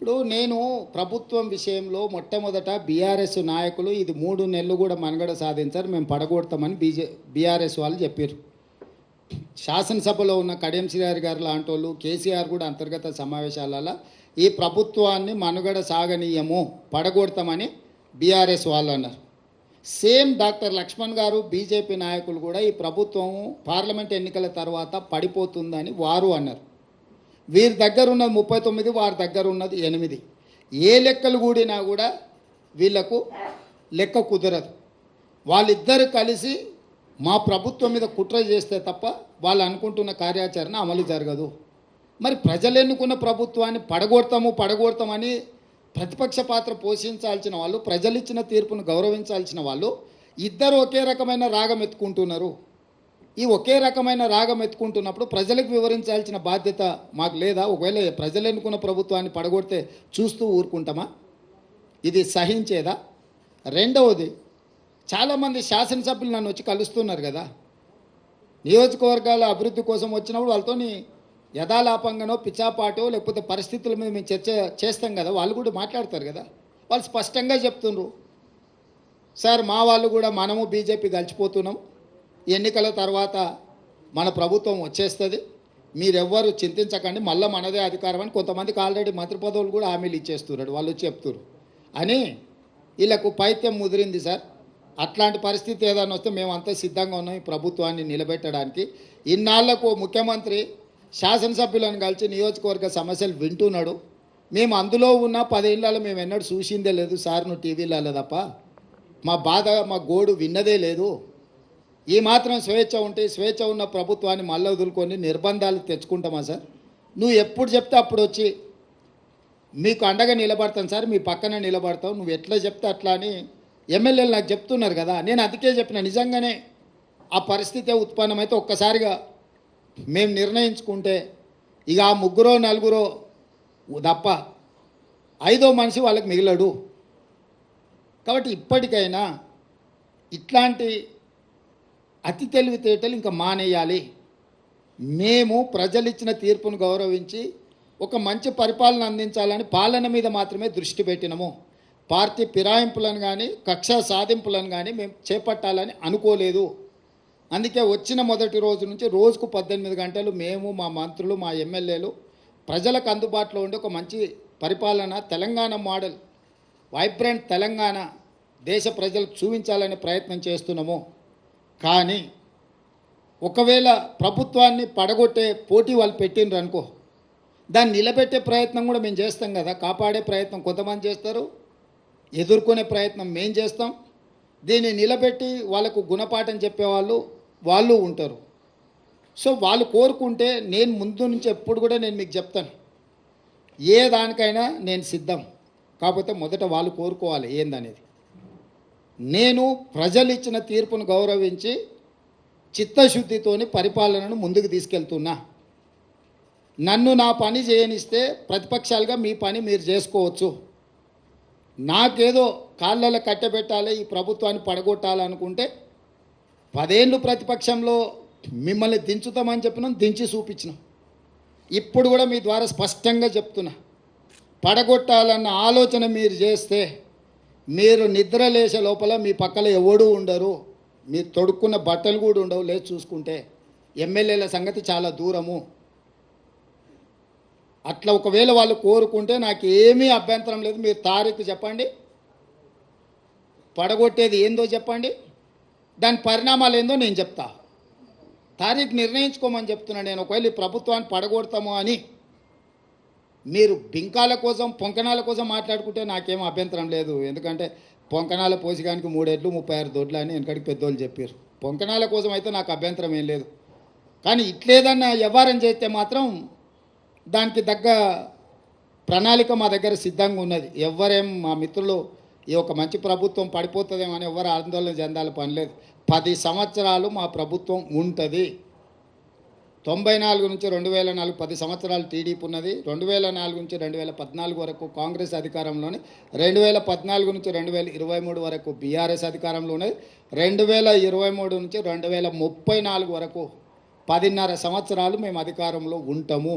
ఇప్పుడు నేను ప్రభుత్వం విషయంలో మొట్టమొదట బీఆర్ఎస్ నాయకులు ఇది 3 నెలలు కూడా మనుగడ సాధించారు, మేము పడగొడతామని బీఆర్ఎస్ వాళ్ళు చెప్పారు. శాసనసభలో ఉన్న కడియం శ్రీహరి గారు లాంటి వాళ్ళు, కేసీఆర్ కూడా అంతర్గత సమావేశాలలో ఈ ప్రభుత్వాన్ని మనుగడ సాగనీయము, పడగొడతామని బీఆర్ఎస్ వాళ్ళు అన్నారు. సేమ్ డాక్టర్ లక్ష్మణ్ గారు బీజేపీ నాయకులు కూడా ఈ ప్రభుత్వం పార్లమెంట్ ఎన్నికల తర్వాత పడిపోతుందని వారు అన్నారు. వీరి దగ్గర ఉన్నది 39, వారి దగ్గర ఉన్నది 8. ఏ లెక్కలు కూడినా కూడా వీళ్లకు లెక్క కుదరదు. వాళ్ళిద్దరు కలిసి మా ప్రభుత్వం మీద కుట్ర చేస్తే తప్ప వాళ్ళు అనుకుంటున్న కార్యాచరణ అమలు జరగదు. మరి ప్రజలు ఎన్నుకున్న ప్రభుత్వాన్ని పడగొడతామని ప్రతిపక్ష పాత్ర పోషించాల్సిన వాళ్ళు, ప్రజలు ఇచ్చిన తీర్పును గౌరవించాల్సిన వాళ్ళు ఇద్దరు ఒకే రకమైన రాగం ఎత్తుకుంటున్నారు. ఈ ఒకే రకమైన రాగం ఎత్తుకుంటున్నప్పుడు ప్రజలకు వివరించాల్సిన బాధ్యత మాకు లేదా? ఒకవేళ ప్రజలు ఎన్నుకున్న ప్రభుత్వాన్ని పడగొడితే చూస్తూ ఊరుకుంటామా? ఇది సహించేదా? రెండవది, చాలామంది శాసనసభ్యులు నన్ను వచ్చి కలుస్తున్నారు కదా, నియోజకవర్గాల అభివృద్ధి కోసం వచ్చినప్పుడు వాళ్ళతో యథాలాపంగానో పిచ్చాపాటో లేకపోతే పరిస్థితుల మీద మేము చర్చ చేస్తాం కదా, వాళ్ళు కూడా మాట్లాడతారు కదా. వాళ్ళు స్పష్టంగా చెప్తున్నారు, సార్ మా వాళ్ళు కూడా మనము బీజేపీ కలిసిపోతున్నాం, ఎన్నికల తర్వాత మన ప్రభుత్వం వచ్చేస్తుంది, మీరెవ్వరు చింతించకండి, మళ్ళీ మనదే అధికారం అని కొంతమందికి ఆల్రెడీ మంత్రి పదవులు కూడా హామీలు ఇచ్చేస్తున్నారు, వాళ్ళు చెప్తున్నారు అని వీళ్ళకు పైత్యం ముదిరింది. సార్ అట్లాంటి పరిస్థితి ఏదైనా వస్తే మేమంతా సిద్ధంగా ఉన్నాం ఈ ప్రభుత్వాన్ని నిలబెట్టడానికి. ఇన్నాళ్లకు ముఖ్యమంత్రి శాసనసభ్యులను కలిసి నియోజకవర్గ సమస్యలు వింటున్నాడు. మేము అందులో ఉన్న 10 ఏళ్ళలో మేము ఎన్నడూ చూసిందే లేదు సార్, నువ్వు టీవీలలో తప్ప మా బాధ మా గోడు విన్నదే లేదు. ఈ మాత్రం స్వేచ్ఛ ఉంటే స్వేచ్ఛ ఉన్న ప్రభుత్వాన్ని మళ్ళీ వదులుకొని నిర్బంధాలు తెచ్చుకుంటామా సార్? నువ్వు ఎప్పుడు చెప్తే అప్పుడు వచ్చి మీకు అండగా నిలబడతాను సార్, మీ పక్కన నిలబడతావు, నువ్వు ఎట్లా చెప్తే అట్లా అని ఎమ్మెల్యేలు నాకు చెప్తున్నారు కదా. నేను అందుకే చెప్పిన, నిజంగానే ఆ పరిస్థితి ఉత్పన్నమైతే ఒక్కసారిగా మేము నిర్ణయించుకుంటే ఇక ఆ 3 4 తప్ప 5వ మనిషి వాళ్ళకి మిగిలడు. కాబట్టి ఇప్పటికైనా ఇట్లాంటి అతి తెలివితేటలు ఇంకా మానేయాలి. మేము ప్రజలిచ్చిన తీర్పును గౌరవించి ఒక మంచి పరిపాలన అందించాలని పాలన మీద మాత్రమే దృష్టి పెట్టినాము. పార్టీ ఫిరాయింపులను కానీ కక్ష సాధింపులను కానీ మేము చేపట్టాలని అనుకోలేదు. అందుకే వచ్చిన మొదటి రోజు నుంచి రోజుకు 18 గంటలు మేము, మా మంత్రులు, మా ఎమ్మెల్యేలు ప్రజలకు అందుబాటులో ఉండి ఒక మంచి పరిపాలన, తెలంగాణ మోడల్, వైబ్రెంట్ తెలంగాణ దేశ ప్రజలకు చూపించాలనే ప్రయత్నం చేస్తున్నాము. కానీ ఒకవేళ ప్రభుత్వాన్ని పడగొట్టే పోటీ వాళ్ళు పెట్టిండ్రు అనుకో, దాన్ని నిలబెట్టే ప్రయత్నం కూడా మేము చేస్తాం కదా. కాపాడే ప్రయత్నం కొంతమంది చేస్తారు, ఎదుర్కొనే ప్రయత్నం మేము చేస్తాం. దీన్ని నిలబెట్టి వాళ్ళకు గుణపాఠం చెప్పేవాళ్ళు వాళ్ళు ఉంటారు. సో వాళ్ళు కోరుకుంటే నేను ముందు నుంచి ఎప్పుడు కూడా నేను మీకు చెప్తాను, ఏ దానికైనా నేను సిద్ధం. కాకపోతే మొదట వాళ్ళు కోరుకోవాలి ఏందనేది. నేను ప్రజలు ఇచ్చిన తీర్పును గౌరవించి చిత్తశుద్ధితోని పరిపాలనను ముందుకు తీసుకెళ్తున్నా. నన్ను నా పని చేయనిస్తే ప్రతిపక్షాలుగా మీ పని మీరు చేసుకోవచ్చు. నాకేదో కాళ్ళలో కట్టబెట్టాలి, ఈ ప్రభుత్వాన్ని పడగొట్టాలనుకుంటే 10 ఏళ్ళు ప్రతిపక్షంలో మిమ్మల్ని దించుతామని చెప్పినాం, దించి చూపించినాం. ఇప్పుడు కూడా మీ ద్వారా స్పష్టంగా చెప్తున్నా, పడగొట్టాలన్న ఆలోచన మీరు చేస్తే మీరు నిద్ర లేచే లోపల మీ పక్కన ఎవడూ ఉండరు, మీరు తొడుక్కున్న బట్టలు కూడా ఉండవు. లేచి చూసుకుంటే ఎమ్మెల్యేల సంగతి చాలా దూరము. అట్లా ఒకవేళ వాళ్ళు కోరుకుంటే నాకు ఏమీ అభ్యంతరం లేదు. మీరు తారీఖు చెప్పండి, పడగొట్టేది ఏందో చెప్పండి, దాని పరిణామాలు ఏందో నేను చెప్తా. తారీఖు నిర్ణయించుకోమని చెప్తున్నాను నేను. ఒకవేళ ఈ ప్రభుత్వాన్ని పడగొడతాము అని మీరు బింకాల కోసం పొంకనాల కోసం మాట్లాడుకుంటే నాకేం అభ్యంతరం లేదు. ఎందుకంటే పొంకనాల పోసిగానికి 3 ఏళ్ళు 36 దొడ్లు అని వెనకడికి పెద్దోళ్ళు చెప్పారు. పొంకనాల కోసం అయితే నాకు అభ్యంతరం ఏం లేదు. కానీ ఇట్లేదన్నా వ్యవహారం చేస్తే మాత్రం దానికి తగ్గ ప్రణాళిక మా దగ్గర సిద్ధంగా ఉన్నది. ఎవరేం మా మిత్రులు ఈ ఒక మంచి ప్రభుత్వం పడిపోతుందేమో అని ఎవరు ఆందోళన చెందాలి పని లేదు. 10 సంవత్సరాలు మా ప్రభుత్వం ఉంటుంది. 94 నుంచి 2004 10 సంవత్సరాలు టీడీపీ ఉన్నది. 2004 నుంచి 2014 వరకు కాంగ్రెస్ అధికారంలోనే, 2014 నుంచి 2023 వరకు బీఆర్ఎస్ అధికారంలో ఉన్నది. 2023 నుంచి 2034 వరకు 10.5 సంవత్సరాలు మేము అధికారంలో ఉంటాము.